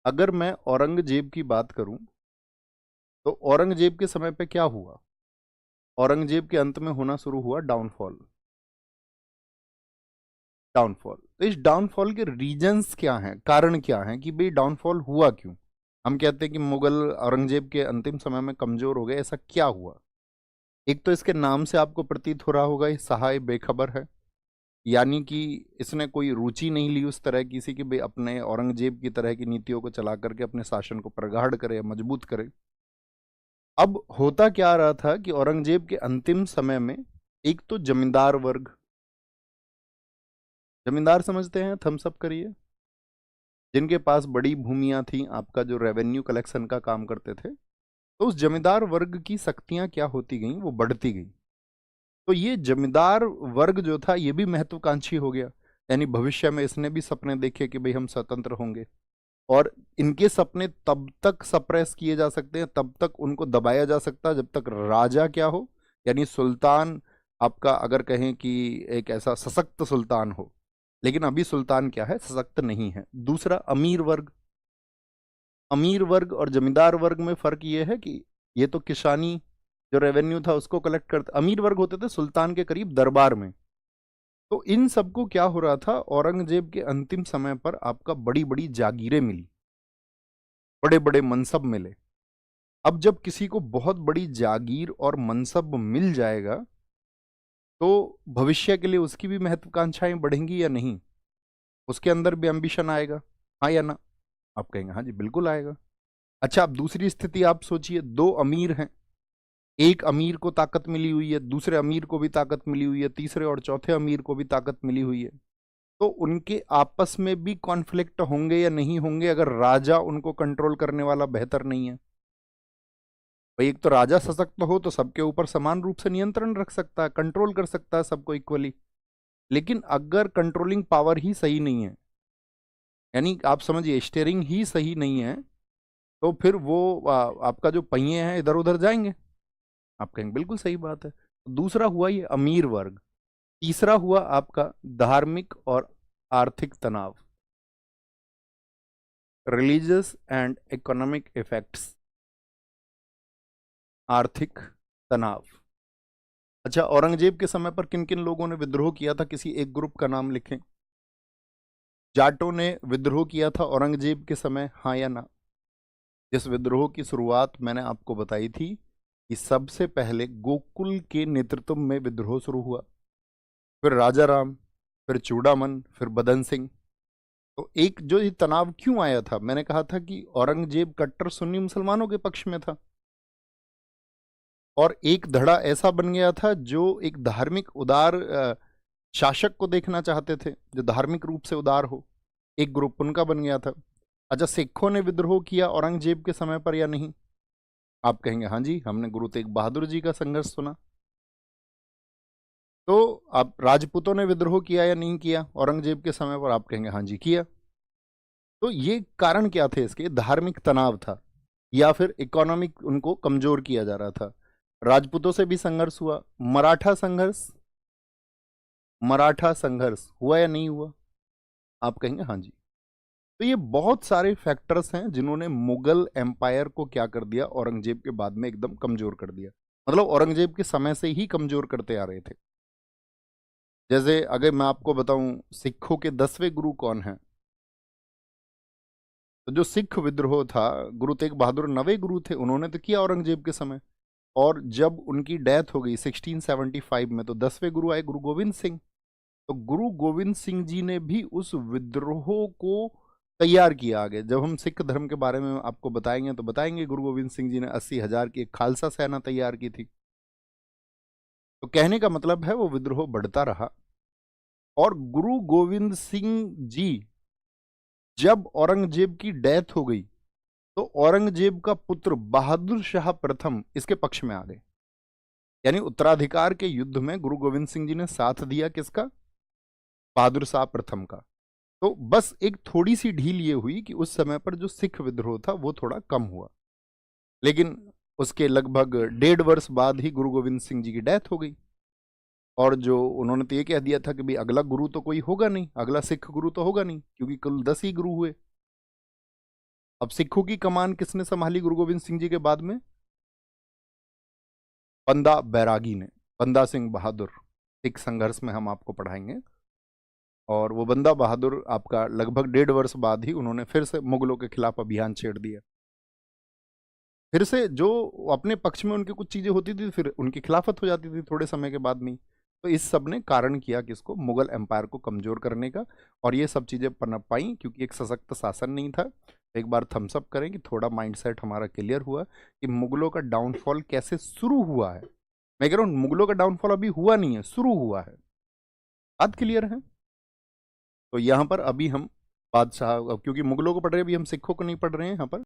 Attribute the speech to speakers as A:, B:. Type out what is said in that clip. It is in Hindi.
A: अगर मैं औरंगजेब की बात करूं तो औरंगजेब के समय पे क्या हुआ। औरंगजेब के अंत में होना शुरू हुआ डाउनफॉल। डाउनफॉल तो इस डाउनफॉल के रीजंस क्या हैं, कारण क्या हैं कि भाई डाउनफॉल हुआ क्यों। हम कहते हैं कि मुगल औरंगजेब के अंतिम समय में कमजोर हो गए, ऐसा क्या हुआ। एक तो इसके नाम से आपको प्रतीत हो रहा होगा ये सहाय बेखबर है, यानी कि इसने कोई रुचि नहीं ली उस तरह किसी की भाई अपने औरंगजेब की तरह की नीतियों को चला करके अपने शासन को प्रगाढ़ करे, मजबूत करे। अब होता क्या रहा था कि औरंगजेब के अंतिम समय में एक तो जमींदार वर्ग, जमींदार समझते हैं, थम्स अप करिए, जिनके पास बड़ी भूमियां थी, आपका जो रेवेन्यू कलेक्शन का काम करते थे, तो उस जमींदार वर्ग की शक्तियां क्या होती गई, वो बढ़ती गई। तो ये जमींदार वर्ग जो था ये भी महत्वाकांक्षी हो गया, यानी भविष्य में इसने भी सपने देखे कि भाई हम स्वतंत्र होंगे। और इनके सपने तब तक सप्रेस किए जा सकते हैं, तब तक उनको दबाया जा सकता है जब तक राजा क्या हो, यानी सुल्तान, आपका अगर कहें कि एक ऐसा सशक्त सुल्तान हो। लेकिन अभी सुल्तान क्या है, सशक्त नहीं है। दूसरा अमीर वर्ग, अमीर वर्ग और जमींदार वर्ग में फर्क ये है कि ये तो किसानी जो रेवेन्यू था उसको कलेक्ट करते, अमीर वर्ग होते थे सुल्तान के करीब दरबार में। तो इन सबको क्या हो रहा था, औरंगजेब के अंतिम समय पर आपका बड़ी बड़ी जागीरें मिली, बड़े बड़े मनसब मिले। अब जब किसी को बहुत बड़ी जागीर और मनसब मिल जाएगा तो भविष्य के लिए उसकी भी महत्वाकांक्षाएं बढ़ेंगी या नहीं, उसके अंदर भी एम्बिशन आएगा, हाँ या ना। आप कहेंगे हाँ जी बिल्कुल आएगा। अच्छा, अब दूसरी स्थिति आप सोचिए, दो अमीर हैं, एक अमीर को ताकत मिली हुई है, दूसरे अमीर को भी ताकत मिली हुई है, तीसरे और चौथे अमीर को भी ताकत मिली हुई है। तो उनके आपस में भी कॉन्फ्लिक्ट होंगे या नहीं होंगे अगर राजा उनको कंट्रोल करने वाला बेहतर नहीं है। भाई एक तो राजा सशक्त हो तो सबके ऊपर समान रूप से नियंत्रण रख सकता है, कंट्रोल कर सकता है सबको इक्वली। लेकिन अगर कंट्रोलिंग पावर ही सही नहीं है, यानी आप समझिए स्टीयरिंग ही सही नहीं है, तो फिर वो आपका जो पहिए हैं इधर उधर जाएंगे। आप कहेंगे बिल्कुल सही बात है। दूसरा हुआ ये अमीर वर्ग। तीसरा हुआ आपका धार्मिक और आर्थिक तनाव, रिलीजियस एंड इकोनॉमिक इफेक्ट्स, आर्थिक तनाव। अच्छा, औरंगजेब के समय पर किन किन लोगों ने विद्रोह किया था, किसी एक ग्रुप का नाम लिखें। जाटों ने विद्रोह किया था औरंगजेब के समय, हाँ या ना। जिस विद्रोह की शुरुआत मैंने आपको बताई थी कि सबसे पहले गोकुल के नेतृत्व में विद्रोह शुरू हुआ, फिर राजा राम, फिर चूड़ामन, फिर बदन सिंह। तो एक जो ये तनाव क्यों आया था, मैंने कहा था कि औरंगजेब कट्टर सुन्नी मुसलमानों के पक्ष में था, और एक धड़ा ऐसा बन गया था जो एक धार्मिक उदार शासक को देखना चाहते थे, जो धार्मिक रूप से उदार हो। एक ग्रुप उनका बन गया था। अच्छा, सिखों ने विद्रोह किया औरंगजेब के समय पर या नहीं। आप कहेंगे हाँ जी, हमने गुरु तेग बहादुर जी का संघर्ष सुना। तो आप राजपूतों ने विद्रोह किया या नहीं किया औरंगजेब के समय पर। आप कहेंगे हाँ जी किया। तो ये कारण क्या थे इसके, धार्मिक तनाव था या फिर इकोनॉमिक उनको कमजोर किया जा रहा था। राजपूतों से भी संघर्ष हुआ। मराठा संघर्ष, मराठा संघर्ष हुआ या नहीं हुआ। आप कहेंगे हाँ जी। तो ये बहुत सारे फैक्टर्स हैं जिन्होंने मुगल एम्पायर को क्या कर दिया, औरंगजेब के बाद में एकदम कमजोर कर दिया। मतलब औरंगजेब के समय से ही कमजोर करते आ रहे थे। जैसे अगर मैं आपको बताऊं सिखों के 10वें गुरु कौन हैं, तो जो सिख विद्रोह था, गुरु तेग बहादुर 9वें गुरु थे, उन्होंने तो किया औरंगजेब के समय। और जब उनकी डेथ हो गई 1675 में, तो 10वें गुरु आए गुरु गोविंद सिंह। तो गुरु गोविंद सिंह जी ने भी उस विद्रोह को तैयार किया। आगे जब हम सिख धर्म के बारे में आपको बताएंगे तो बताएंगे गुरु गोविंद सिंह जी ने 80,000 की एक खालसा सेना तैयार की थी। तो कहने का मतलब है वो विद्रोह बढ़ता रहा। और गुरु गोविंद सिंह जी जब औरंगजेब की डेथ हो गई तो औरंगजेब का पुत्र बहादुर शाह प्रथम इसके पक्ष में आ गए। यानी उत्तराधिकार के युद्ध में गुरु गोविंद सिंह जी ने साथ दिया किसका, बहादुर शाह प्रथम का। तो बस एक थोड़ी सी ढील ये हुई कि उस समय पर जो सिख विद्रोह था वो थोड़ा कम हुआ। लेकिन उसके लगभग 1.5 वर्ष बाद ही गुरु गोविंद सिंह जी की डेथ हो गई। और जो उन्होंने तो ये कह दिया था कि भाई अगला गुरु तो कोई होगा नहीं, अगला सिख गुरु तो होगा नहीं, क्योंकि कुल 10 ही गुरु हुए। अब सिखों की कमान किसने संभाली गुरु गोविंद सिंह जी के बाद में? बंदा बैरागी ने, बंदा सिंह बहादुर। सिख संघर्ष में हम आपको पढ़ाएंगे। और वो बंदा बहादुर आपका लगभग 1.5 वर्ष बाद ही उन्होंने फिर से मुगलों के खिलाफ अभियान छेड़ दिया। फिर से जो अपने पक्ष में उनकी कुछ चीजें होती थी, फिर उनकी खिलाफत हो जाती थी थोड़े समय के बाद में। तो इस सब ने कारण किया कि इसको मुगल एम्पायर को कमजोर करने का, और ये सब चीजें पनप पाई क्योंकि एक सशक्त शासन नहीं था। एक बार थम्स अप करें कि थोड़ा माइंडसेट हमारा क्लियर हुआ कि मुगलों का डाउनफॉल कैसे शुरू हुआ है। मैं कह रहा हूँ मुगलों का डाउनफॉल अभी हुआ नहीं है, शुरू हुआ है। बात क्लियर है? तो यहाँ पर अभी हम बादशाह, क्योंकि मुगलों को पढ़ रहे हैं, अभी हम सिखों को नहीं पढ़ रहे हैं यहाँ पर।